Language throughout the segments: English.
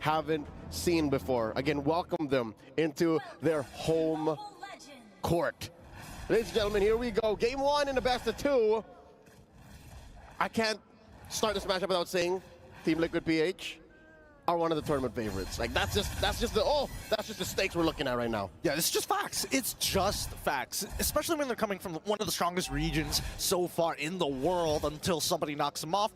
haven't seen before. Again, welcome them into their home court. Ladies and gentlemen, here we go. Game 1 in the best of 2. I can't start this matchup without saying Team Liquid PH are one of the tournament favorites. Like that's just the stakes we're looking at right now. Yeah, it's just facts. It's just facts. Especially when they're coming from one of the strongest regions so far in the world until somebody knocks them off.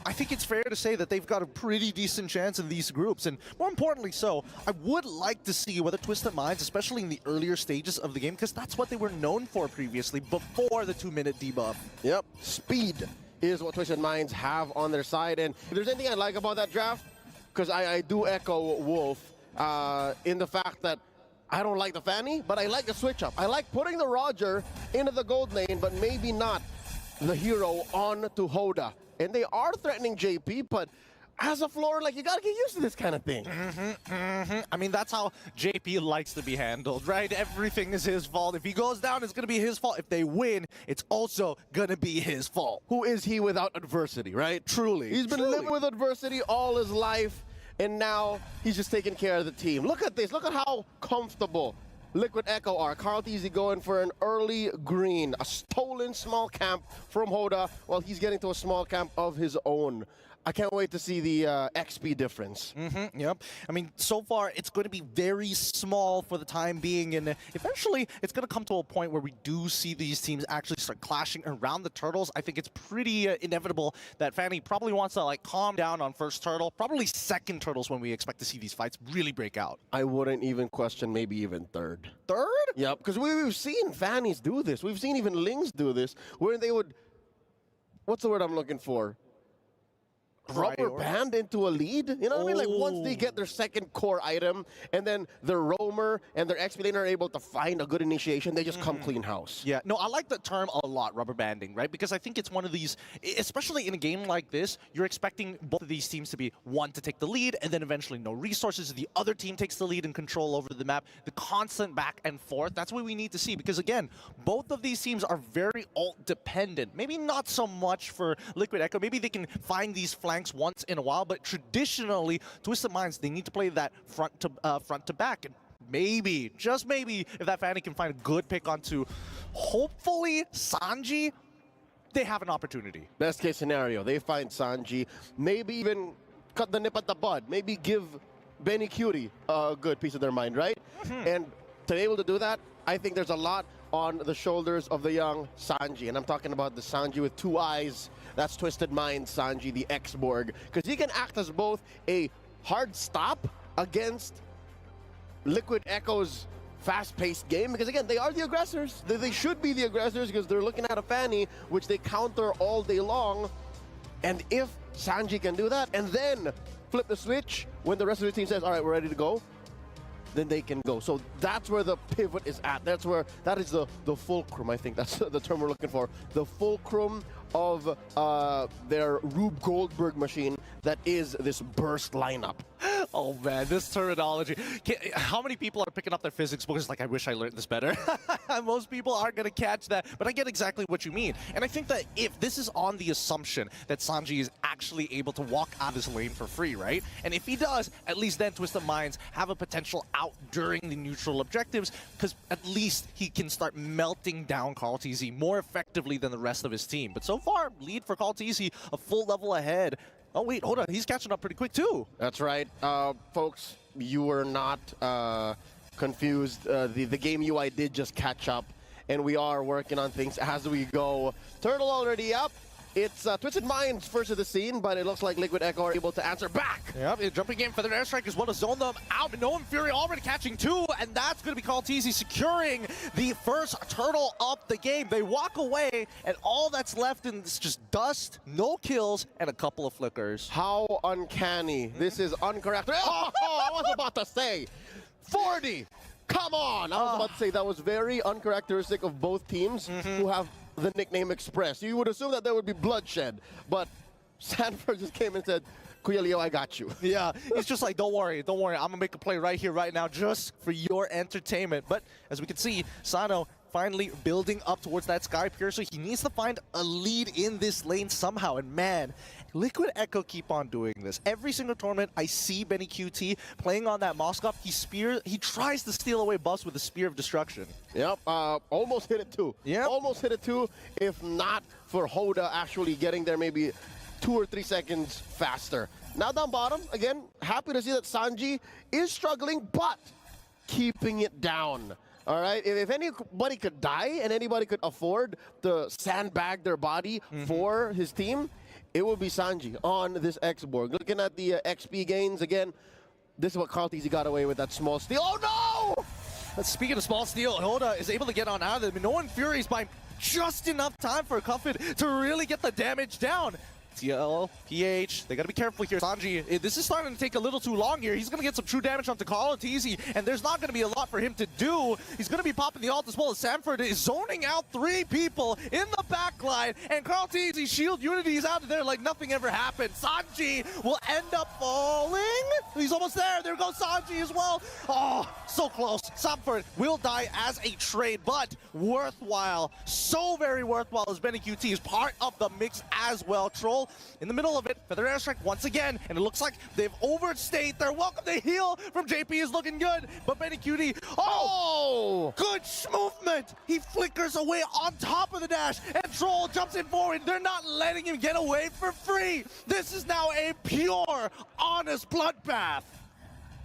I think it's fair to say that they've got a pretty decent chance in these groups, and more importantly so, I would like to see whether Twisted Minds, especially in the earlier stages of the game, because that's what they were known for previously, before the 2-minute debuff. Yep, speed is what Twisted Minds have on their side, and if there's anything I like about that draft, because I do echo Wolf in the fact that I don't like the Fanny, but I like the switch up. I like putting the Roger into the gold lane, but maybe not the hero on to Hoda. And they are threatening JP, but as a floor, like, you gotta get used to this kind of thing. I mean, that's how JP likes to be handled, right? Everything is his fault. If he goes down, it's gonna be his fault. If they win, it's also gonna be his fault. Who is he without adversity, right? Truly. He's been living with adversity all his life, and now he's just taking care of the team. Look at this. Look at how comfortable Liquid Echo are. Carl Teasy going for an early green, a stolen small camp from Hoda, while he's getting to a small camp of his own. I can't wait to see the XP difference. Yep. I mean, so far, it's going to be very small for the time being, and eventually, it's going to come to a point where we do see these teams actually start clashing around the turtles. I think it's pretty inevitable that Fanny probably wants to, like, calm down on first turtle, probably second turtles when we expect to see these fights really break out. I wouldn't even question maybe even third. Third? Yep, because we've seen Fannies do this. We've seen even Lings do this, where they would, what's the word I'm looking for? Rubber band into a lead, you know what I mean? Like once they get their second core item, and then their roamer and their XP lane are able to find a good initiation, they just come clean house. Yeah, no, I like the term a lot, rubber banding, right? Because I think it's one of these, especially in a game like this, you're expecting both of these teams to be one to take the lead, and then eventually no resources. The other team takes the lead and control over the map. The constant back and forth, that's what we need to see. Because again, both of these teams are very ult dependent. Maybe not so much for Liquid Echo. Maybe they can find these flanks once in a while, but traditionally, Twisted Minds, they need to play that front to back. And maybe, just maybe, if that Fanny can find a good pick onto, hopefully, Sanji, they have an opportunity. Best case scenario, they find Sanji, maybe even cut the nip at the bud, maybe give Benny Cutie a good piece of their mind, right? And to be able to do that, I think there's a lot on the shoulders of the young Sanji, and I'm talking about the Sanji with two eyes. That's Twisted Minds Sanji, the X-Borg, because he can act as both a hard stop against Liquid Echo's fast-paced game, because again, they are the aggressors. They should be the aggressors because they're looking at a Fanny, which they counter all day long. And if Sanji can do that, and then flip the switch when the rest of the team says, all right, we're ready to go, then they can go. So that's where the pivot is at. That is the fulcrum, I think that's the term we're looking for. The fulcrum of their Rube Goldberg machine that is this burst lineup. Oh man, this terminology. How many people are picking up their physics books like, I wish I learned this better? Most people aren't going to catch that, but I get exactly what you mean. And I think that if this is on the assumption that Sanji is actually able to walk out of this lane for free, right? And if he does, at least then Twisted Minds have a potential out during the neutral objectives, because at least he can start melting down Carl TZ more effectively than the rest of his team. But so far, lead for Carl TZ, a full level ahead. Oh wait, hold on, he's catching up pretty quick too. That's right. Folks, you were not confused. The game UI did just catch up, and we are working on things as we go. Turtle already up. It's Twisted Minds first of the scene, but it looks like Liquid Echo are able to answer back. Yep, jumping in for their airstrike as well to zone them out. Noam Fury already catching two, and that's going to be called Teasy, securing the first turtle of the game. They walk away, and all that's left is just dust, no kills, and a couple of flickers. How uncanny. This is incorrect. Oh, I was about to say 40. Come on. I was about to say that was very uncharacteristic of both teams who have the nickname Express. You would assume that there would be bloodshed, but Sanford just came and said, Kuya Leo, I got you. Yeah, he's just like, don't worry, I'm gonna make a play right here, right now, just for your entertainment. But as we can see, Sano finally building up towards that Sky Piercer. He needs to find a lead in this lane somehow, and man, Liquid Echo keep on doing this. Every single tournament, I see Benny QT playing on that Moskov. He tries to steal away buffs with the Spear of Destruction. Yep, almost hit it too. Yeah, almost hit it too. If not for Hoda actually getting there maybe 2 or 3 seconds faster. Now down bottom, again, happy to see that Sanji is struggling, but keeping it down. All right, if anybody could die and anybody could afford to sandbag their body for his team, it would be Sanji on this X-Borg. Looking at the XP gains, again, this is what Carl-TZ got away with, that small steal. Oh no! Speaking of small steal, Hoda is able to get on out of it. Minoan Fury's buying just enough time for Cuffin to really get the damage down. TL, PH, they gotta be careful here. Sanji, this is starting to take a little too long here. He's gonna get some true damage onto Carl-TZ, and there's not gonna be a lot for him to do. He's gonna be popping the ult as well as Sanford is zoning out 3 people in the backline, and Carl-TZ's shield unity is out of there like nothing ever happened. Sanji will end up falling. He's almost there. There goes Sanji as well. Oh, so close. Sanford will die as a trade, but worthwhile. So very worthwhile as Benny QT is part of the mix as well. Troll in the middle of it, Feather Airstrike once again, and it looks like they've overstayed their welcome. The heal from JP is looking good, but Benny QT, oh, good movement. He flickers away on top of the dash, and Troll jumps in forward. They're not letting him get away for free. This is now a pure, honest bloodbath.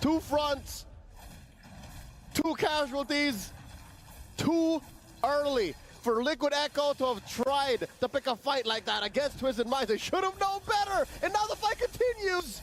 2 fronts, 2 casualties, too early for Liquid Echo to have tried to pick a fight like that against Twisted Minds. They should have known better, and now the fight continues.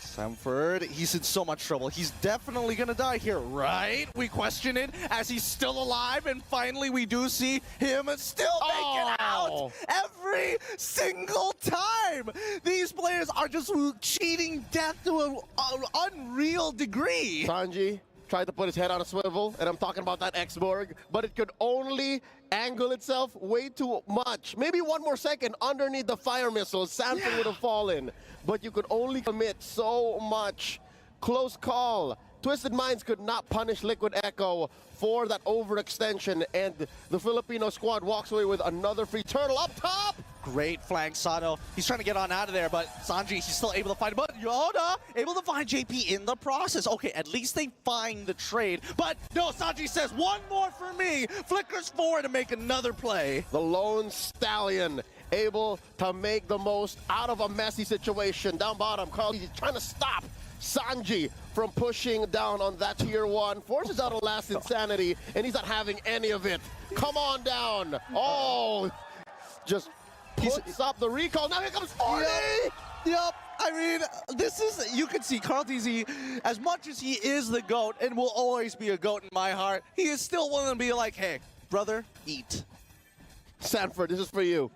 Sanford, he's in so much trouble. He's definitely gonna die here, right? We question it as he's still alive, and finally we do see him still make it out every single time. These players are just cheating death to an unreal degree. Sanji tried to put his head on a swivel, and I'm talking about that X-Borg, but it could only angle itself way too much. Maybe 1 more second underneath the fire missiles, Sanford would have fallen, but you could only commit so much. Close call. Twisted Minds could not punish Liquid Echo for that overextension, and the Filipino squad walks away with another free turtle up top. Great flank, Sano. He's trying to get on out of there, but Sanji, he's still able to find, but Yoda able to find JP in the process. Okay, at least they find the trade, but no, Sanji says, 1 more for me. Flickers forward to make another play. The lone stallion able to make the most out of a messy situation. Down bottom, Carl, he's trying to stop Sanji from pushing down on that tier 1, forces out a last insanity, and he's not having any of it. Come on down. Oh, just puts up the recall. Now here comes 40. Yep. I mean, this is, you can see Carl-TZ, as much as he is the GOAT and will always be a GOAT in my heart, he is still willing to be like, hey, brother, eat. Sanford, this is for you.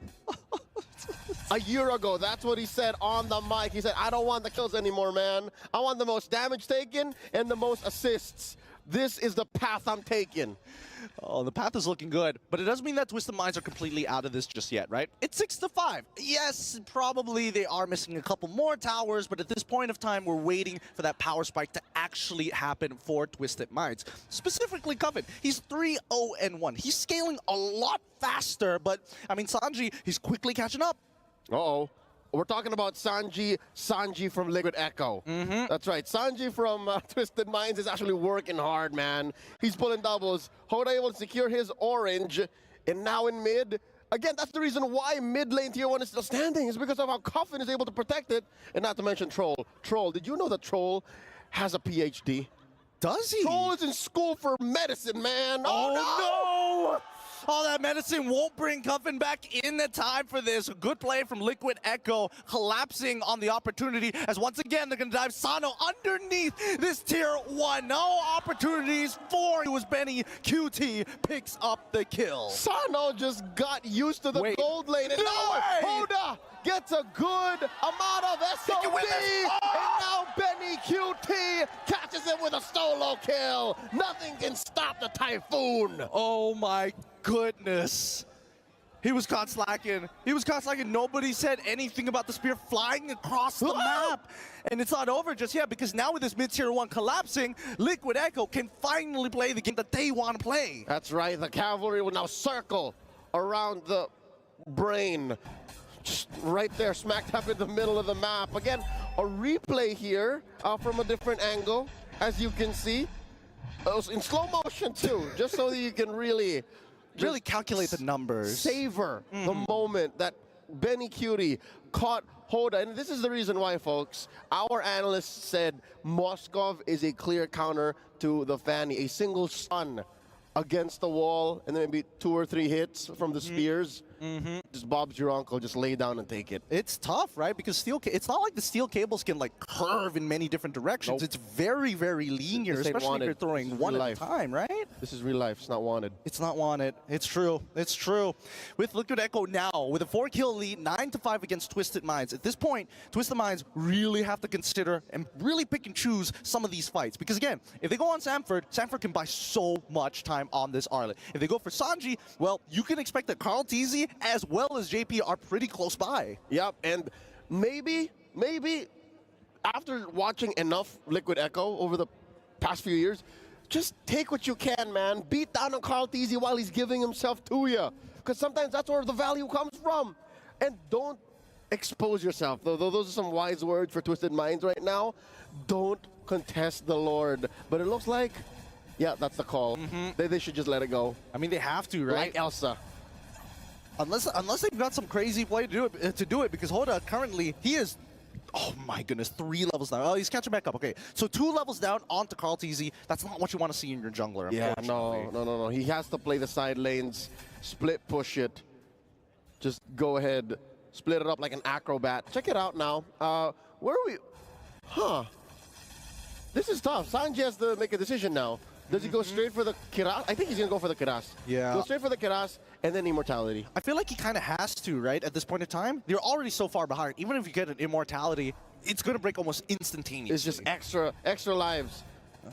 A year ago, that's what he said on the mic. He said, I don't want the kills anymore, man. I want the most damage taken and the most assists. This is the path I'm taking. Oh, the path is looking good, but it doesn't mean that Twisted Minds are completely out of this just yet, right? It's 6-5. Yes, probably they are missing a couple more towers, but at this point of time, we're waiting for that power spike to actually happen for Twisted Minds. Specifically, Coven, he's 3-0-1. He's scaling a lot faster, but, I mean, Sanji, he's quickly catching up. Uh-oh. We're talking about Sanji from Liquid Echo. That's right. Sanji from Twisted Minds is actually working hard, man. He's pulling doubles. Hoda able to secure his orange, and now in mid. Again, that's the reason why mid lane tier 1 is still standing, is because of how Coffin is able to protect it, and not to mention Troll. Troll, did you know that Troll has a PhD? Does he? Troll is in school for medicine, man. Oh no! All that medicine won't bring Cuffin back in the time for this. Good play from Liquid Echo, collapsing on the opportunity, as once again they're going to dive Sano underneath this tier 1. No opportunities for it was Benny. QT picks up the kill. Sano just got used to the gold lane, and now Hoda gets a good amount of SOD, and now Benny QT catches him with a solo kill. Nothing can stop the Typhoon. Oh my goodness. He was caught slacking. He was caught slacking. Nobody said anything about the spear flying across the map. And it's not over just yet, because now with this mid-tier 1 collapsing, Liquid Echo can finally play the game that they want to play. That's right. The cavalry will now circle around the brain. just right there, smack dab in the middle of the map. Again, a replay here from a different angle, as you can see. In slow motion too, just so that you can really calculate the numbers. Savor the moment that Benny Cutie caught Hoda. And this is the reason why, folks. Our analysts said Moskov is a clear counter to the Fanny. A single stun against the wall, and then maybe 2 or 3 hits from the spears. Just Bob's your uncle, just lay down and take it. It's tough, right? Because it's not like the steel cables can like curve in many different directions. Nope. It's very, very linear, especially if you're throwing one at a time, right? This is real life. It's not wanted. It's not wanted. It's true. It's true. With Liquid Echo now, with a 4-kill lead, 9-5 against Twisted Minds. At this point, Twisted Minds really have to consider and really pick and choose some of these fights. Because again, if they go on Sanford, Sanford can buy so much time on this Arlet. If they go for Sanji, well, you can expect that Carl Teasy as well as JP are pretty close by. Yep, and maybe after watching enough Liquid Echo over the past few years, just take what you can, man. Beat down on Carl Teasy while he's giving himself to you. Because sometimes that's where the value comes from. And don't expose yourself. Though those are some wise words for Twisted Minds right now. Don't contest the Lord. But it looks like, yeah, that's the call. They should just let it go. I mean, they have to, right? Like Elsa. Unless they've got some crazy play to do it, because Hoda currently, he is, oh my goodness, 3 levels down. Oh, he's catching back up. Okay, so 2 levels down onto Carl Teasy. That's not what you want to see in your jungler. Yeah, no. He has to play the side lanes, split push it. Just go ahead, split it up like an acrobat. Check it out now. Where are we? Huh. This is tough. Sanji has to make a decision now. Does he go straight for the Kiras? I think he's going to go for the Kiras. Yeah. Go straight for the Kiras and then Immortality. I feel like he kind of has to, right? At this point in time, they're already so far behind. Even if you get an Immortality, it's going to break almost instantaneously. It's just extra lives.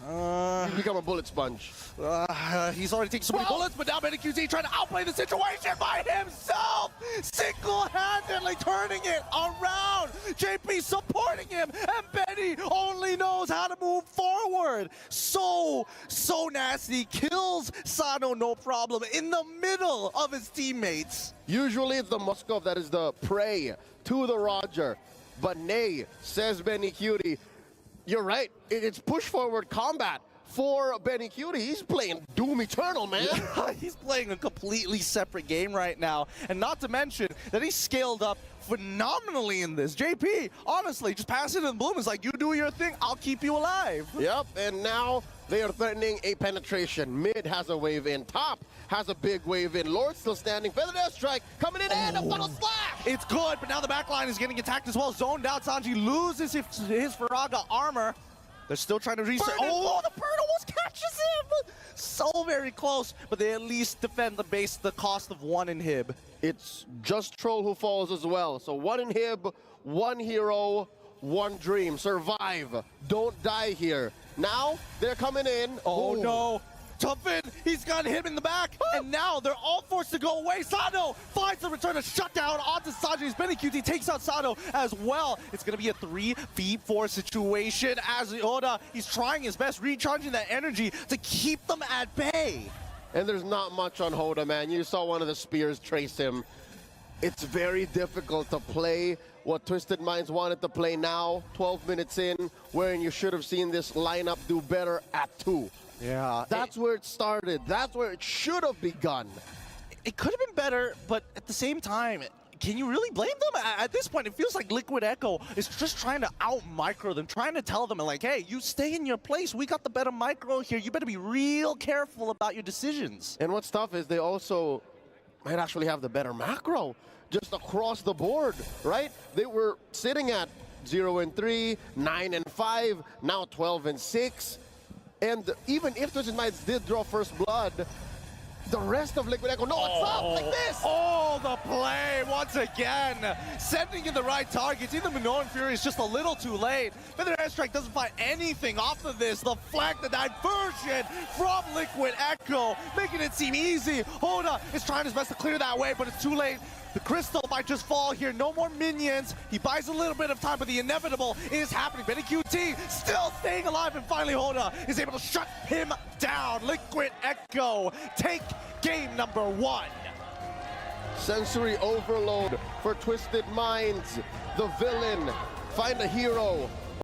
You become a bullet sponge. He's already taken so many bullets, but now BennyQT trying to outplay the situation by himself! Single-handedly turning it around! JP supporting him, and Benny only knows how to move forward! So nasty. Kills Sano, no problem, in the middle of his teammates. Usually it's the Moskov that is the prey to the Roger. But nay, says Benny Cutie. You're right. It's push-forward combat for Benny Cutie. He's playing Doom Eternal, man. Yeah, he's playing a completely separate game right now. And not to mention that he's scaled up phenomenally in this. JP, honestly, just pass it in Bloom. It's like, you do your thing, I'll keep you alive. Yep, and now they are threatening a penetration. Mid has a wave in. Top has a big wave in. Lord still standing. Feathered Airstrike coming in and a funnel slash. It's good, but now the backline is getting attacked as well. Zoned out, Sanji loses his Faraga armor. They're still trying to reset. Oh, the bird almost catches him! So very close, but they at least defend the base, the cost of 1 inhib. It's just Troll who falls as well. So 1 inhib, 1 hero, 1 dream. Survive. Don't die here. Now they're coming in. Oh no. Tuffin, he's got him in the back, and now they're all forced to go away. Sano finds the return to shutdown onto Sanji's. BennyQT takes out Sano as well. It's going to be a 3v4 situation as Oda, he's trying his best, recharging that energy to keep them at bay. And there's not much on Hoda, man. You saw one of the spears trace him. It's very difficult to play what Twisted Minds wanted to play now, 12 minutes in, wherein you should have seen this lineup do better at 2. Yeah. That's where it started. That's where it should have begun. It could have been better, but at the same time, can you really blame them? At this point, it feels like Liquid Echo is just trying to out-micro them, trying to tell them, like, hey, you stay in your place. We got the better micro here. You better be real careful about your decisions. And what's tough is they also might actually have the better macro just across the board, right? They were sitting at 0-3, 9-5, now 12-6. And even if Twisted Minds did draw first blood, the rest of Liquid Echo, no, what's up, like this! Oh, the play once again, sending in the right targets. Even Minoan Fury is just a little too late. Feathered Airstrike doesn't find anything off of this. The flank, the diversion from Liquid Echo, making it seem easy. Hoda is trying his best to clear that way, but it's too late. The crystal might just fall here. No more minions. He buys a little bit of time, but the inevitable is happening. BennyQT still staying alive, and finally Hoda is able to shut him down. Liquid Echo take game number 1. Sensory overload for Twisted Minds. The villain. Find a hero.